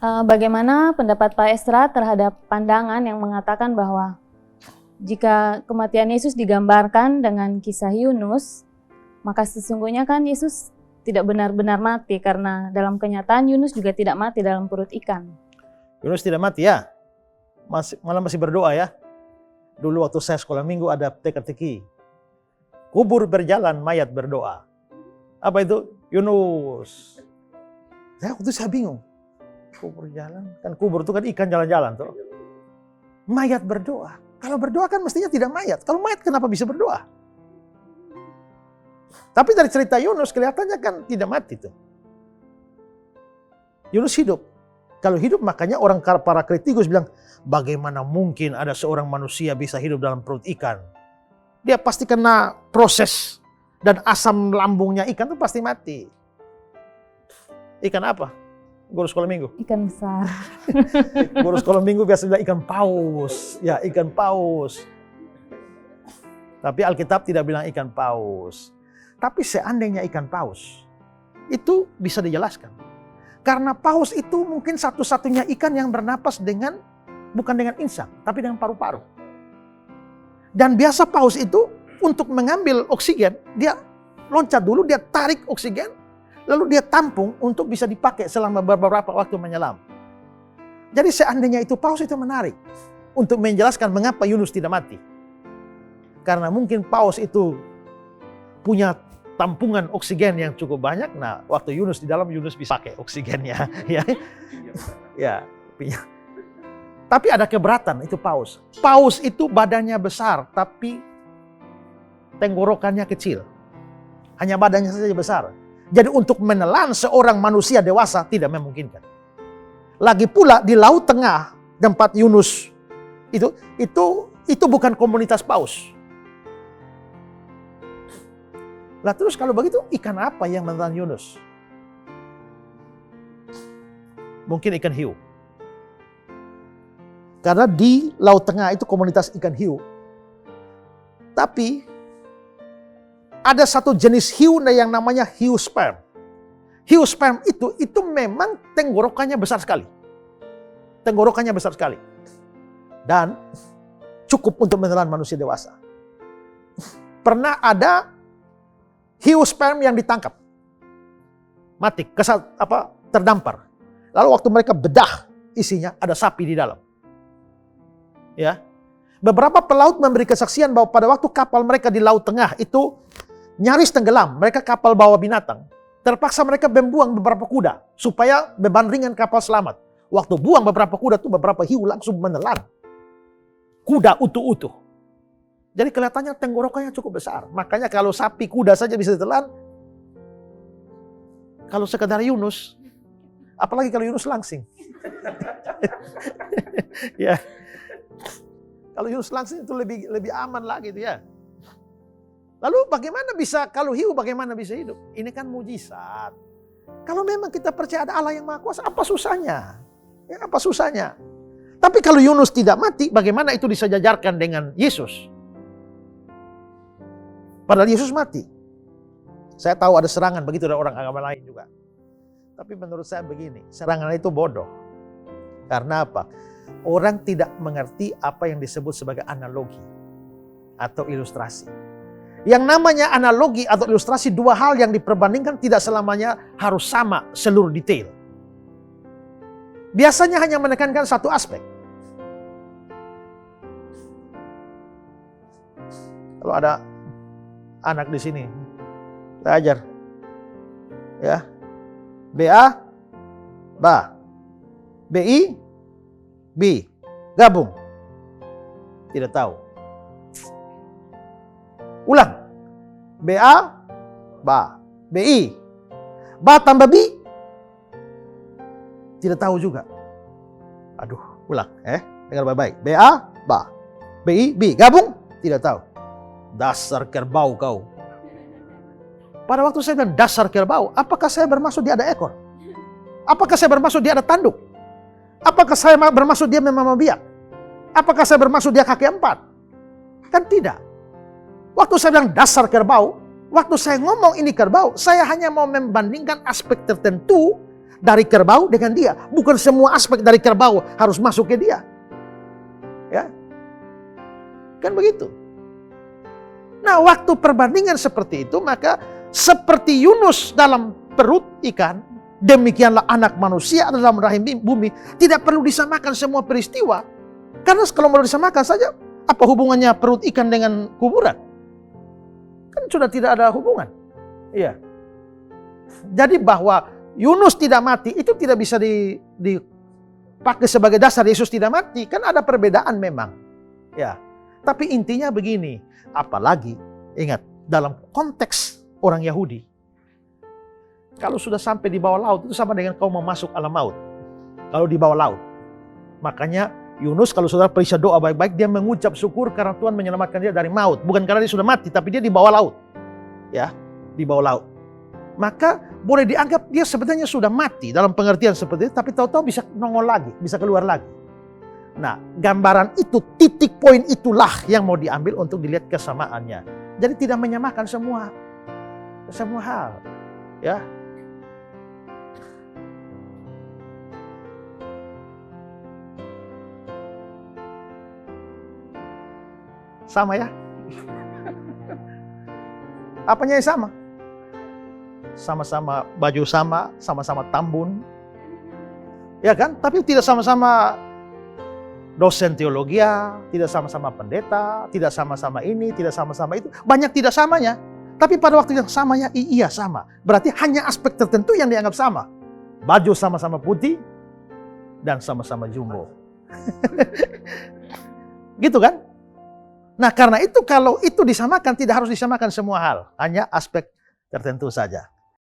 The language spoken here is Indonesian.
Bagaimana pendapat Pak Esra terhadap pandangan yang mengatakan bahwa jika kematian Yesus digambarkan dengan kisah Yunus, maka sesungguhnya kan Yesus tidak benar-benar mati karena dalam kenyataan Yunus juga tidak mati dalam perut ikan. Yunus tidak mati ya, malah masih berdoa ya. Dulu waktu saya sekolah minggu ada teka-teki. Kubur berjalan, mayat berdoa. Apa itu? Yunus. Waktu saya bingung. Kubur jalan, kan kubur itu kan ikan jalan-jalan tuh. Mayat berdoa. Kalau berdoa kan mestinya tidak mayat. Kalau mayat kenapa bisa berdoa? Tapi dari cerita Yunus kelihatannya kan tidak mati tuh. Yunus hidup. Kalau hidup makanya orang para kritikus bilang, bagaimana mungkin ada seorang manusia bisa hidup dalam perut ikan? Dia pasti kena proses dan asam lambungnya ikan tuh pasti mati. Ikan apa? Guru sekolah minggu? Ikan besar. Guru sekolah minggu biasa bilang ikan paus. Ya, ikan paus. Tapi Alkitab tidak bilang ikan paus. Tapi seandainya ikan paus, itu bisa dijelaskan. Karena paus itu mungkin satu-satunya ikan yang bernapas bukan dengan insang, tapi dengan paru-paru. Dan biasa paus itu untuk mengambil oksigen, dia loncat dulu, dia tarik oksigen, lalu dia tampung untuk bisa dipakai selama beberapa waktu menyelam. Jadi seandainya itu paus itu menarik untuk menjelaskan mengapa Yunus tidak mati. Karena mungkin paus itu punya tampungan oksigen yang cukup banyak. Nah, waktu Yunus di dalam, Yunus bisa pakai oksigennya. Ya. Tapi ada keberatan itu paus. Paus itu badannya besar, tapi tenggorokannya kecil. Hanya badannya saja besar. Jadi untuk menelan seorang manusia dewasa tidak memungkinkan. Lagi pula di Laut Tengah tempat Yunus itu bukan komunitas paus. Lah terus kalau begitu ikan apa yang menelan Yunus? Mungkin ikan hiu. Karena di Laut Tengah itu komunitas ikan hiu. Tapi ada satu jenis hiu yang namanya hiu sperm. Hiu sperm itu memang tenggorokannya besar sekali. Tenggorokannya besar sekali. Dan cukup untuk menelan manusia dewasa. Pernah ada hiu sperm yang ditangkap. Mati, terdampar. Lalu waktu mereka bedah isinya ada sapi di dalam. Ya. Beberapa pelaut memberi kesaksian bahwa pada waktu kapal mereka di Laut Tengah itu nyaris tenggelam, mereka kapal bawa binatang. Terpaksa mereka membuang beberapa kuda supaya beban ringan kapal selamat. Waktu buang beberapa kuda tuh beberapa hiu langsung menelan kuda utuh-utuh. Jadi kelihatannya tenggorokannya cukup besar. Makanya kalau sapi kuda saja bisa ditelan. Kalau sekedar Yunus, apalagi kalau Yunus langsing. Ya. Kalau Yunus langsing itu lebih aman lagi gitu ya. Lalu bagaimana bisa, kalau hiu bagaimana bisa hidup? Ini kan mujizat. Kalau memang kita percaya ada Allah yang Maha Kuasa, apa susahnya? Ya, apa susahnya? Tapi kalau Yunus tidak mati, bagaimana itu disejajarkan dengan Yesus? Padahal Yesus mati. Saya tahu ada serangan begitu dari orang agama lain juga. Tapi menurut saya begini, serangan itu bodoh. Karena apa? Orang tidak mengerti apa yang disebut sebagai analogi atau ilustrasi. Yang namanya analogi atau ilustrasi, dua hal yang diperbandingkan tidak selamanya harus sama seluruh detail. Biasanya hanya menekankan satu aspek. Kalau ada anak di sini, saya ajar. Ya. BA, BA. BI, B. Gabung. Tidak tahu. Ulang. BA, BA. BI. BA tambah B. Tidak tahu juga. Aduh, ulang. Dengar baik-baik. BA, BA. BI, B. Gabung? Tidak tahu. Dasar kerbau kau. Pada waktu saya bilang dasar kerbau, apakah saya bermaksud dia ada ekor? Apakah saya bermaksud dia ada tanduk? Apakah saya bermaksud dia memang biak? Apakah saya bermaksud dia kaki 4? Kan tidak. Waktu saya bilang dasar kerbau, waktu saya ngomong ini kerbau, saya hanya mau membandingkan aspek tertentu dari kerbau dengan dia. Bukan semua aspek dari kerbau harus masuk ke dia. Ya. Kan begitu. Nah, waktu perbandingan seperti itu, maka seperti Yunus dalam perut ikan, demikianlah anak manusia dalam rahim bumi. Tidak perlu disamakan semua peristiwa. Karena kalau mau disamakan saja, apa hubungannya perut ikan dengan kuburan? Kan sudah tidak ada hubungan. Iya. Jadi bahwa Yunus tidak mati, itu tidak bisa dipakai sebagai dasar Yesus tidak mati. Kan ada perbedaan memang. Ya. Tapi intinya begini, apalagi ingat dalam konteks orang Yahudi, kalau sudah sampai di bawah laut itu sama dengan kau mau masuk alam maut. Kalau di bawah laut. Makanya Yunus kalau saudara periksa doa baik-baik, dia mengucap syukur karena Tuhan menyelamatkan dia dari maut. Bukan karena dia sudah mati, tapi dia di bawah laut. Ya, di bawah laut. Maka boleh dianggap dia sebenarnya sudah mati dalam pengertian seperti itu, tapi tahu-tahu bisa nongol lagi, bisa keluar lagi. Nah, gambaran itu, titik poin itulah yang mau diambil untuk dilihat kesamaannya. Jadi tidak menyamakan semua hal. Ya. Sama ya? Apanya yang sama? Sama-sama baju sama-sama tambun. Ya kan? Tapi tidak sama-sama dosen teologi, tidak sama-sama pendeta, tidak sama-sama ini, tidak sama-sama itu. Banyak tidak samanya. Tapi pada waktu yang samanya, iya sama. Berarti hanya aspek tertentu yang dianggap sama. Baju sama-sama putih dan sama-sama jumbo. Gitu kan? Nah, karena itu kalau itu disamakan, tidak harus disamakan semua hal. Hanya aspek tertentu saja.